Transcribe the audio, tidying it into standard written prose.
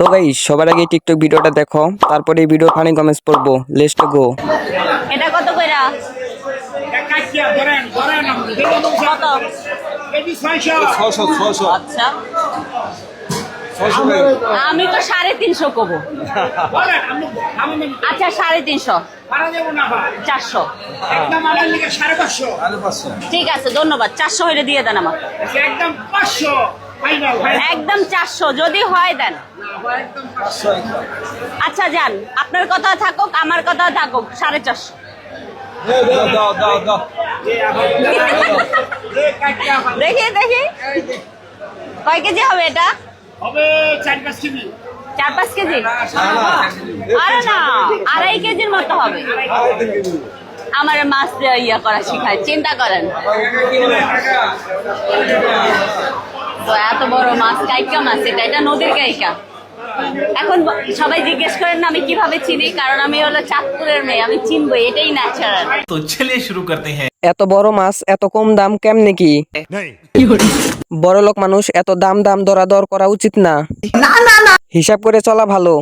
তো গাইস সবার আগে টিকটক ভিডিওটা দেখো, তারপরে এই ভিডিও ফানি কমেন্টস পড়বো। Let's go. এটা কত কইরা? কত? আচ্ছা আমি তো 350 কব। আচ্ছা 350, 400। ঠিক আছে ধন্যবাদ। 400 হইলে দিয়ে দেন আমার। একদম 400 যদি হয় দেন। আচ্ছা যান, আপনার কথা থাকুক আমার কথা থাকুক, 450। দেখি দেখি কয় কেজি হবে এটা? হবে 4-5 কেজি। 4-5 কেজি? আরে না, 2.5 কেজির মতো হবে। আমার মাছ ইয়া করা শিখায়, চিন্তা করেন তো। এত বড় মাছ, কাইকা মাছ, এটা নদীর কাইকা। এখন সবাই জিজ্ঞেস করেন না আমি কিভাবে চিনি, কারণ আমি হলো চাঁদপুরের মেয়ে, আমি চিনবো, এটাই ন্যাচারাল। तो चलिए शुरू करते हैं। এত বড় মাছ এত কম দাম কেমনে কি? বড় লোক মানুষ এত দাম দরাদর করা উচিত না, হিসাব করে চলা ভালো।